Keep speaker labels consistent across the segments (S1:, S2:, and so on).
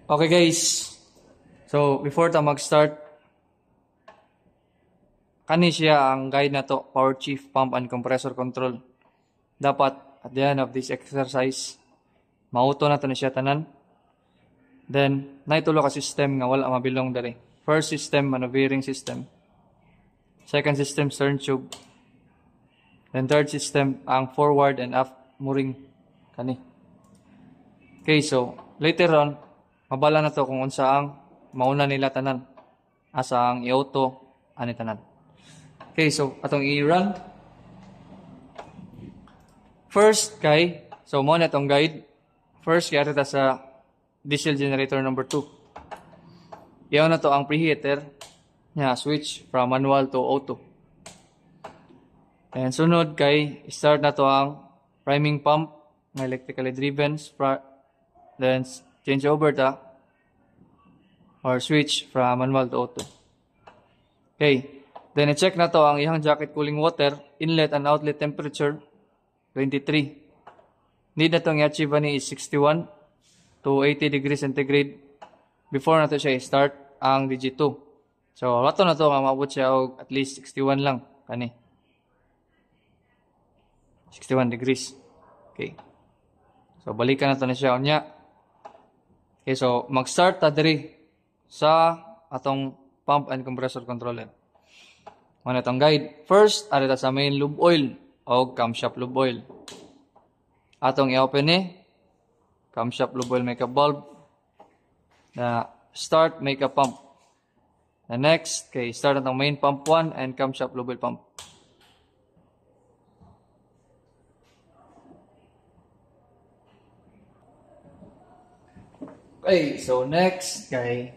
S1: Okay guys, so before ta mag-start, kani siya ang guide na to, Power Chief Pump and Compressor Control. Dapat at the end of this exercise, mauto na to na siya tanan. Then, naitulo ka system nga wala mabilong dali. First system, maneuvering system. Second system, stern tube. Then third system, ang forward and aft mooring kani. Okay, so later on, mabala na to kung unsa ang mauna nila tanan. Asa ang i-auto ani tanan. Okay, so atong i-run. First kay, so mo na itong guide. First kay arita sa diesel generator number 2. Iyaw na to ang preheater nya switch from manual to auto. And sunod kay start na to ang priming pump na electrically driven, then change over ta or switch from manual to auto. Okay, then i-check na to ang iyang jacket cooling water, inlet and outlet temperature 23. Need na itong i-achieve ni is 61 to 80 degrees centigrade before na to siya i-start ang DG2. So, wato na to nga maabot siya og at least 61 lang kani. 61 degrees. Okay. So, balikan na to na siya unya. Okay, so mag-start ta diri sa atong pump and compressor controller. Muna itong guide. First, arita sa main lube oil o camshaft lube oil. Atong i-open ni camshaft lube oil makeup bulb na start makeup pump. The next, kay start atong main pump 1 and camshaft lube oil pump. Okay, so next kay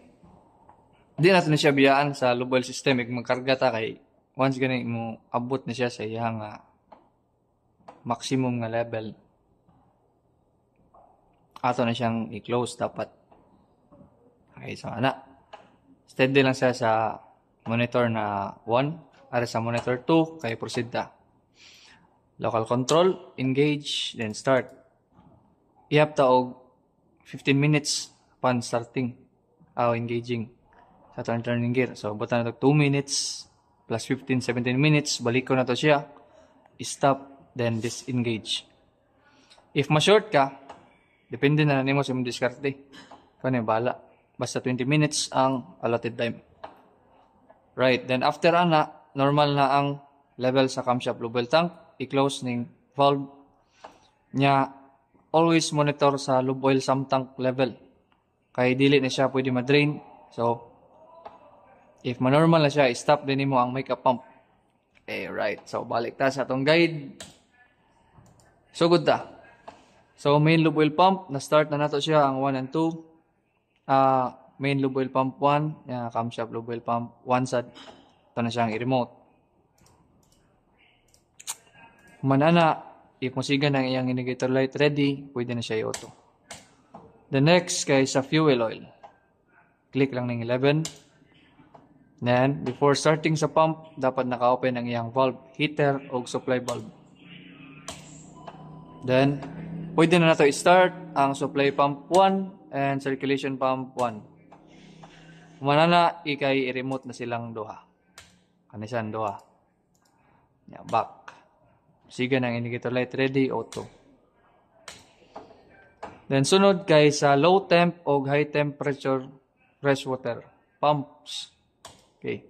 S1: di natin na siya biyaan sa lube oil system magkarga ta kay once gani mo abot na siya sa iyang maximum nga level. Ato na siyang i-close dapat. Okay, so ana. Steady lang siya sa monitor na 1. Ara sa monitor 2, kay proceed ta. Local control, engage, then start. Ihap ta og 15 minutes upon starting engaging sa turning gear. So, buta na to 2 minutes plus 15, 17 minutes. Balik ko na to siya. Stop, then disengage. If ma-short ka, depende na nimo sa imong diskarte. Kani bala. Basta 20 minutes ang allotted time. Right. Then after ana, normal na ang level sa camshaft lube oil tank. I-close ning valve nya. Always monitor sa lube oil sump tank level. Kay dili na siya pwede ma-drain. So, if ma-normal na siya, stop din nimo ang makeup pump. Okay, right. So, balik ta sa atong guide. So, good ta. So, main lube oil pump, na-start na nato siya ang 1 and 2. Main lube oil pump 1, camshaft lube oil pump 1 sad. Ito na siya ang i-remote. Manana, if musigan ang iyang indicator light ready, pwede na siya i-auto. The next kay sa fuel oil. Click lang ng 11. Then, before starting sa pump, dapat naka-open ang iyang valve, heater o supply valve. Then, pwede na nato i-start ang supply pump 1 and circulation pump 1. Manana, ikay i-remote na silang duha. Kanisan duha. Back. Sige ng indicator light ready, auto. Then, sunod kay sa low temp o high temperature fresh water pumps. Okay.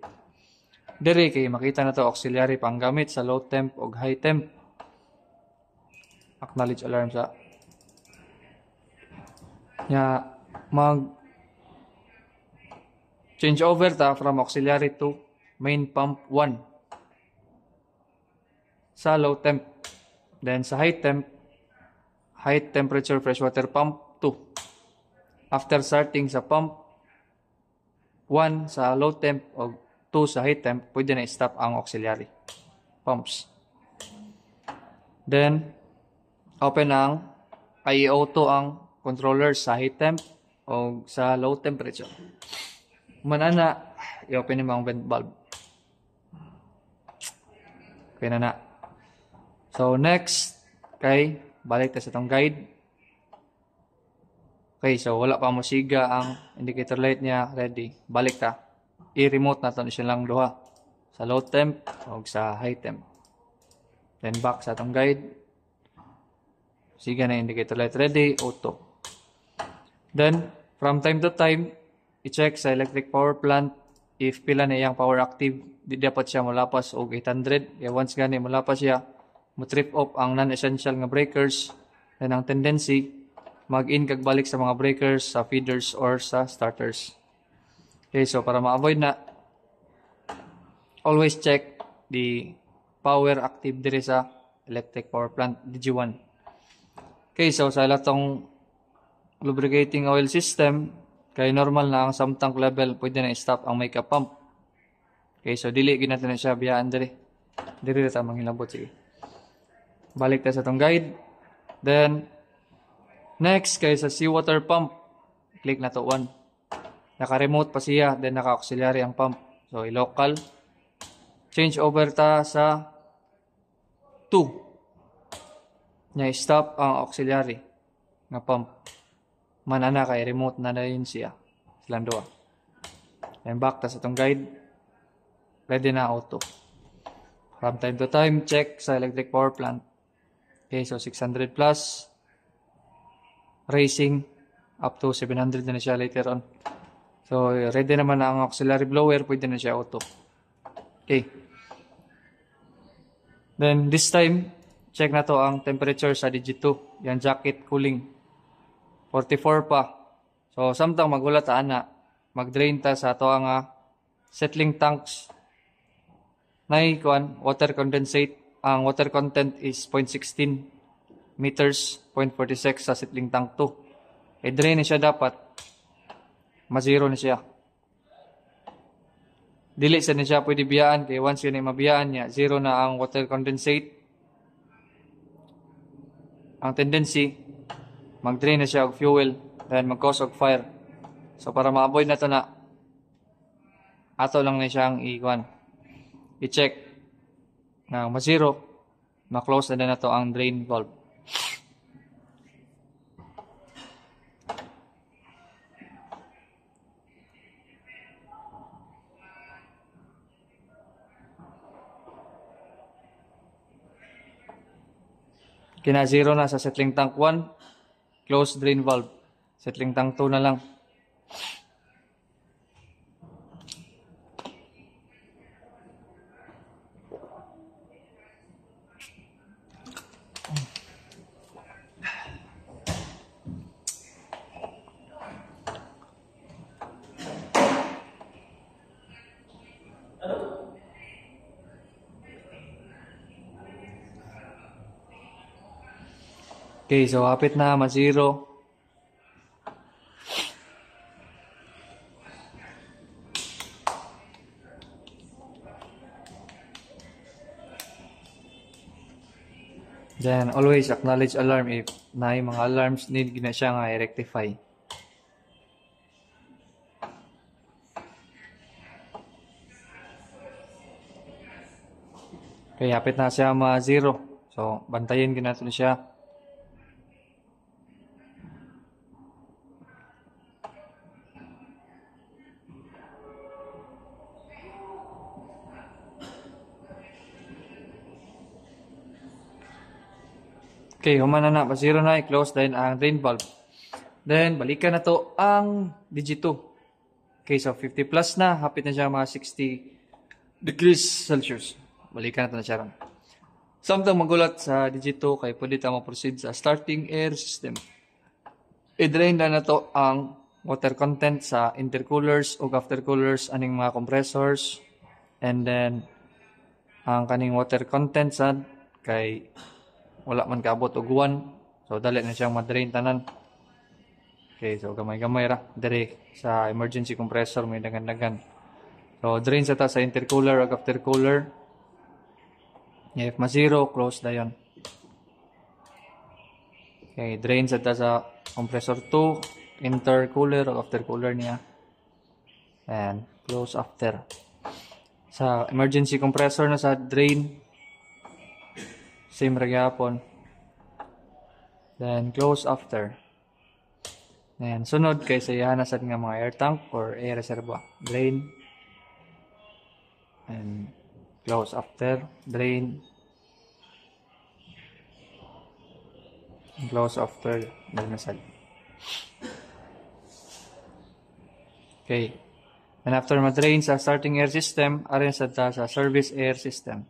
S1: Diri kay makita na to auxiliary pang gamit sa low temp o high temp. Acknowledge alarm sa mag change over ta from auxiliary to main pump 1 sa low temp. Then sa high temperature freshwater pump 2. After starting sa pump 1 sa low temp o 2 sa high temp, pwede na i-stop ang auxiliary pumps. Then, open ang i-auto ang controller sa high temp o sa low temperature. Manana, i-open yung mga vent valve. Okay na. So, next, kay balik ta sa itong guide. Okay, so wala pa musiga ang indicator light niya, ready. Balik ta. I-remote na to siya lang duha. Sa low temp o sa high temp. Then back sa atong guide. Siga na indicator light ready, auto. Then, from time to time, i-check sa electric power plant if pila na iyang power active. Di dapat siya mulapas og 800. Kaya once gani mulapas siya, mo-trip off ang non-essential nga breakers. Then ang tendency, mag-in kag balik sa mga breakers, sa feeders, or sa starters. Okay, so para ma-avoid na, always check the power active diri sa electric power plant, DG1. Okay, so sa latong lubricating oil system, kay normal na ang sump tank level, pwede na i-stop ang makeup pump. Okay, so dili ginatin na siya biyaan diri. Diri na tamang hilabot, sige. Balik tayo sa itong guide. Then, next, kay sa seawater pump, click na to 1. Naka-remote pa siya, then naka-auxiliary ang pump. So, i-local. Change over ta sa 2. Nya-stop ang auxiliary nga pump. Manana kay remote na yun siya. Silang doa. Then back ta sa itong guide. Ready na auto. From time to time, check sa electric power plant. Okay, so 600 plus. Racing up to 700 na siya later on. So, ready naman na ang auxiliary blower. Pwede na siya auto. Okay. Then, this time, check na to ang temperature sa DG2. Yung jacket cooling. 44 pa. So, samtang magulat na, mag-drain ta sa to ang settling tanks. Water condensate. Ang water content is 0.16 meters, 0.46 sa settling tank 2. I-drain na siya dapat. Ma-zero na siya. Dili sa na siya pwede biyaan. Kaya once yun ay mabiyaan niya, zero na ang water condensate. Ang tendency, mag-drain na siya og fuel, then mag-cause og fire. So, para ma-avoid na to na, ato lang na siyang i-check na ma-zero, ma-close na to ang drain valve. Kina-zero na sa settling tank 1, close drain valve. Settling tank 2 na lang. Okay, so hapit na ma-zero. Then, always acknowledge alarm if na mga alarms need na siya nga i-rectify. Okay, hapit na siya ma-zero. So, bantayin natin siya. Okay, humana na. Pa-zero na. I-close din ang drain valve. Then, balikan na to ang DG2. Okay, so 50 plus na. Hapit na siya mga 60 degrees Celsius. Balikan na to na siya ron. Samtang magulat sa DG2, kaya pwede tayo ma-proceed sa starting air system. I-drain na to ang water content sa intercoolers o aftercoolers, aning mga compressors. And then, ang kaning water content sa kay wala man kaabot og 1. So, dali na siyang ma-drain tanan. Okay, so gamay-gamay ra. Dire sa emergency compressor, may dagan-dagan. So, drain sa ta sa intercooler o aftercooler. If ma-zero, close na yun. Okay, drain sa ta sa compressor 2, intercooler o aftercooler niya. And close after. Sa emergency compressor na sa drain, same ra gyapon. Then close after. Ayan, sunod kay sa ihanasad nga mga air tank or air reservoir. Drain. And close after. Drain. And close after. Nagmasad. Okay. And after ma-drain sa starting air system, arin sa service air system.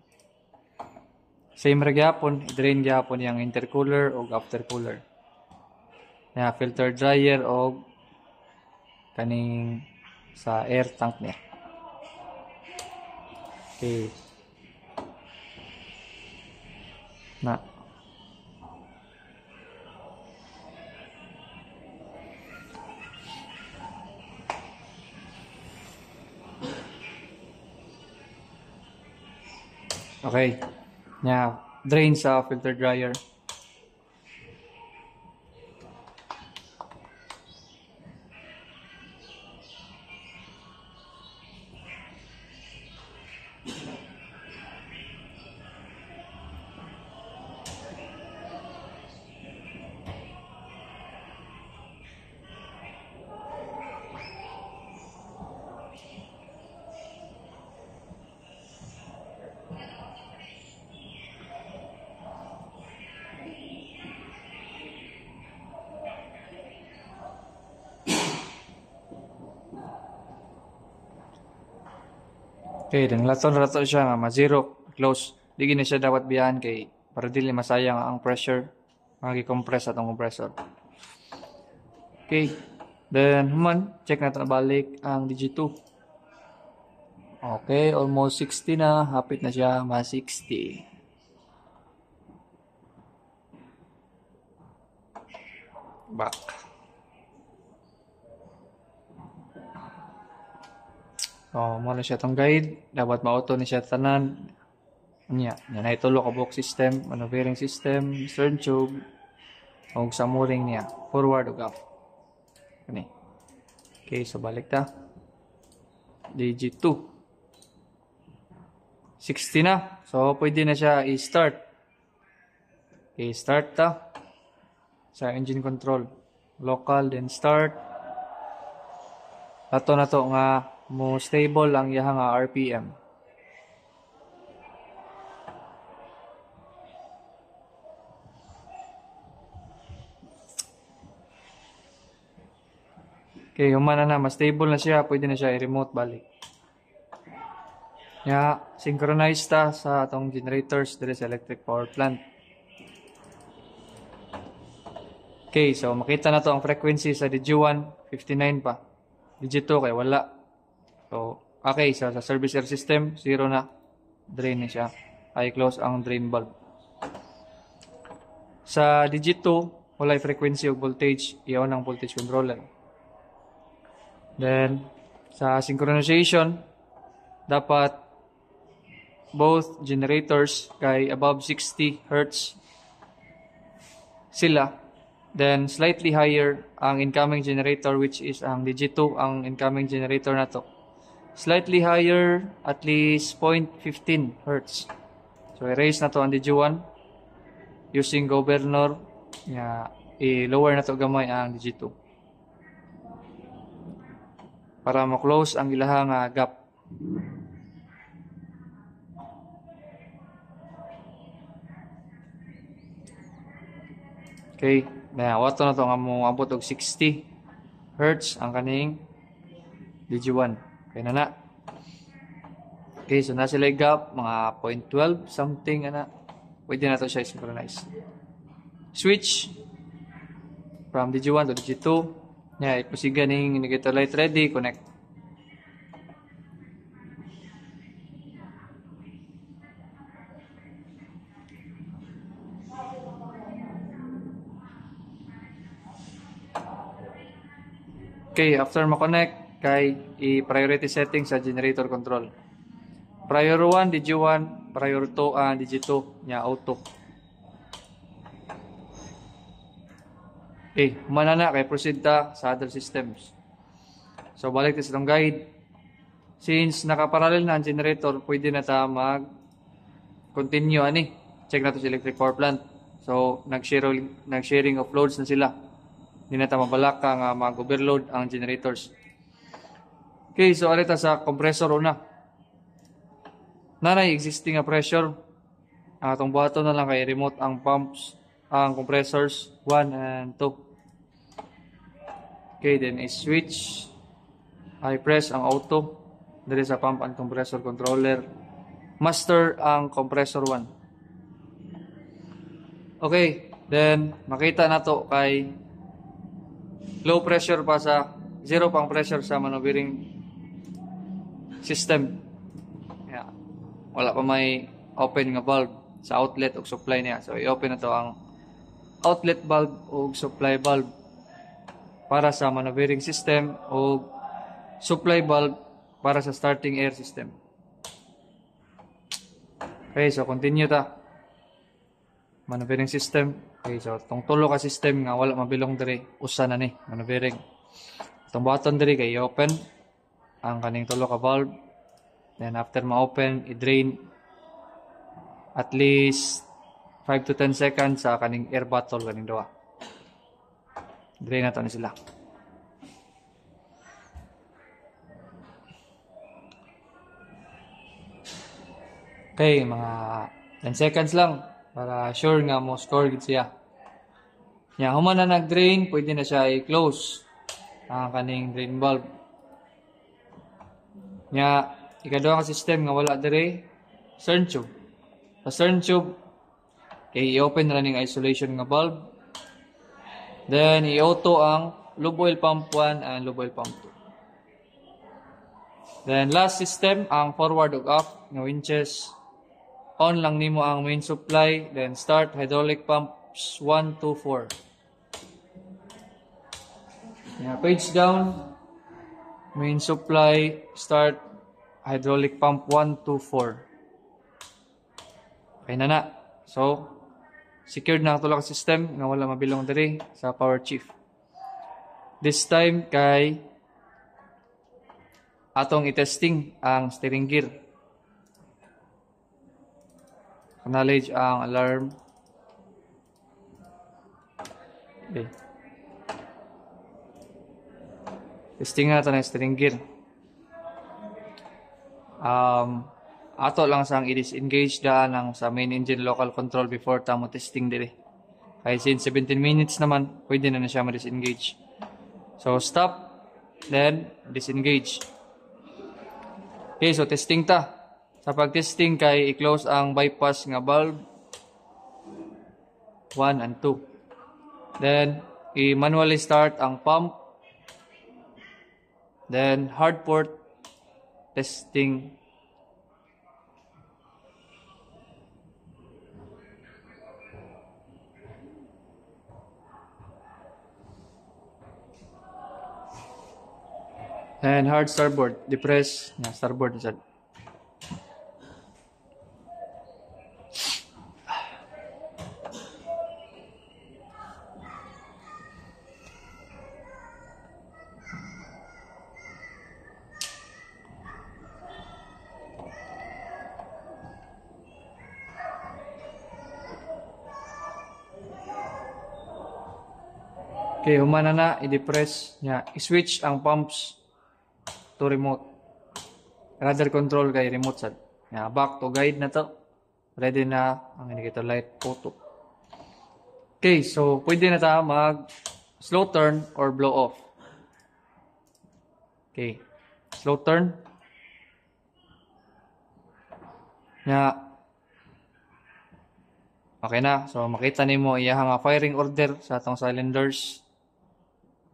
S1: Same ra gyapon, i-drain gyapon yung intercooler o aftercooler. Ya, filter dryer o kaning sa air tank niya. Okay. Na. Okay. Nya, drain sa filter dryer. Okay, then laton rato siya nga ma-zero, close. Di na siya dapat biyahan kay para dili masayang ang pressure magi-compress atong compressor. Okay. Then human, check natin na balik ang Digi2. Okay, almost 60 na, hapit na siya ma-60. Back. Mo na siya tong guide. Dapat ma-auto ni siya tanan. Yan na itulo ka box system, maneuvering system, stern tube, o sa mooring niya. Forward o aft. Kani. Okay, so balik ta. Digi2. 60 na. So, pwede na siya i-start. Okay, start ta. Sa engine control. Local, then start. Ato na to nga mo stable ang iyang RPM. Okay, humana na, mas stable na siya, pwede na siya i-remote balik. Synchronize ta sa atong generators dito sa electric power plant. Okay, so makita na to ang frequency sa Digi1, 59 pa. Digi2 kay wala. So, okay, so sa service air system, 0 na. Drain na siya. I close ang drain valve. Sa Digi2, wala frequency o voltage, iyon ang voltage controller. Then, sa synchronization, dapat both generators kay above 60 Hz sila. Then, slightly higher ang incoming generator, which is ang Digi2, ang incoming generator na to. Slightly higher, at least 0.15 Hz. So, i-raise na to ang Digi1 using governor. I-lower na to gamay ang Digi2 para ma-close ang ilahang gap. Okay, wato na to nga mo abot og 60 Hz ang kaning Digi1. Okay na na. Okay, so na sila gap mga 0.12 something ana. Pwede na to siya synchronize. Switch from Digi1 to Digi2. Ipusiga ning indicator light ready, connect. Okay, after ma-connect, kay i-priority setting sa generator control. Prior 1, Digi1, prior 2, Digi2, auto. Okay, humana na kay proceed ta sa other systems. So, balik ta sa itong guide. Since nakaparallel na ang generator, pwede na ta mag-continue Check na to sa electric power plant. So, nag-sharing of loads na sila. Di na ta mabalaka nga mag-overload ang generators. Okay, so alita sa compressor una. Nanay existing nga pressure. Ang atong buhaton na lang kay remote ang pumps, ang compressors 1 and 2. Okay, then i-switch. I-press ang auto. Dali sa pump and compressor controller. Master ang compressor 1. Okay, then makita na to kay low pressure pa sa zero pang pressure sa maneuvering system. Yeah. Wala pa may open nga valve sa outlet o supply niya. So i-open na to ang outlet valve o supply valve para sa maneuvering system o supply valve para sa starting air system. Okay, so continue ta. Maneuvering system. Okay, so itong tulo ka system nga wala mabilong diri, usa na ni maneuvering. Itong button diri kay i-open ang kaning tulo ka valve. Then after ma-open, i-drain at least 5 to 10 seconds sa kaning air bottle kaning duha. Drain na to ni sila. Okay, mga 10 seconds lang para sure nga mo score gid siya. Nya human na nag-drain, pwede na siya i-close ang kaning drain valve. Nya ikaduha ka system nga wala diri, stern tube. Sa stern tube, kay i-open na ning isolation nga valve. Then i-auto ang lube oil pump 1 and lube oil pump 2. Then last system ang forward ug aft nga winches. On lang nimo ang main supply, then start hydraulic pumps 1 to 4. Yeah, page down, main supply, start hydraulic pump 1 to 4. Okay na. So, secured na ang tulak system nga wala mabilong diri sa power chief. This time kay atong i-testing ang steering gear. Acknowledge ang alarm. Okay. Testing na ito ng steering gear. Ato lang sang i-disengage daan ang sa main engine local control before tamo testing diri. Kaya since 17 minutes naman, pwede na siya ma-disengage. So stop, then disengage. Okay, so testing ta. Sa pag-testing kay i-close ang bypass nga valve 1 and 2. Then i-manually start ang pump. Then hard port testing. And hard starboard, depress na starboard isa. Okay, humana na, i-depress niya. I-switch ang pumps to remote. Rudder control kay remote sad. Nya back to guide na to. Ready na ang indicator light auto. Okay, so pwede na ta mag slow turn or blow off. Okay. Slow turn. Nya okay na. So makita nimo iya nga firing order sa atong cylinders.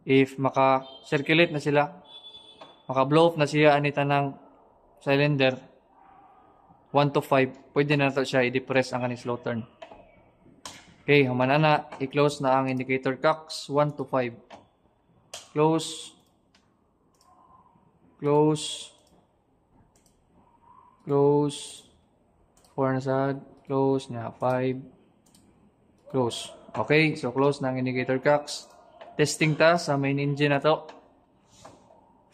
S1: If maka-circulate na sila, maka-blow off na siya anita ng cylinder 1 to 5, pwede na nato siya i-depress ang kaning slow turn. Okay, humana na, i-close na ang indicator cocks 1 to 5. Close. Close. Close. 4 na sad. Close niya. 5. Close. Okay, so close na ang indicator cocks. Testing ta sa main engine na to.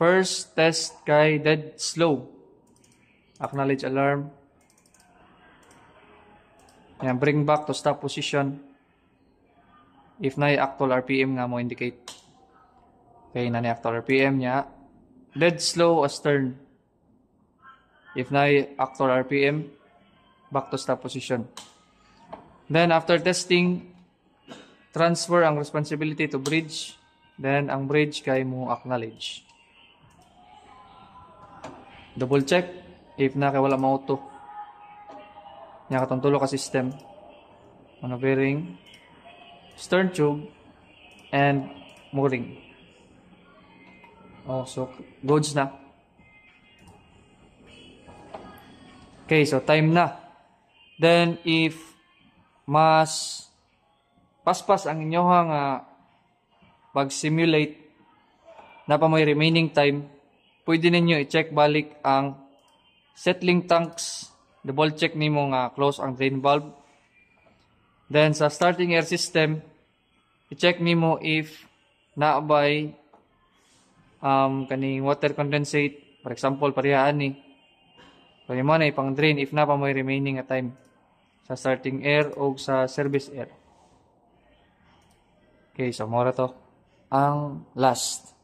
S1: First test kay dead slow. Acknowledge alarm. Yan, bring back to stop position. if na actual RPM nga mo indicate. Okay, na actual RPM niya. Dead slow as turn. If na actual RPM, back to stop position. Then after testing, transfer ang responsibility to bridge. Then ang bridge kay mo acknowledge. Double check if na kay wala ma-auto. Nya katong tulo ka system. Ano bearing, stern tube, and mooring. Oh, so goods na. Okay, so time na. Then if mas paspas ang inyohang pag-simulate na pa may remaining time, pwede ninyo i-check balik ang settling tanks, double check nimo nga close ang drain valve. Then sa starting air system, i-check nimo if naabay kaning water condensate, for example parehaan ni. So mo na ipang drain if na pa may remaining nga time sa starting air o sa service air. Okay, so mora to ang last.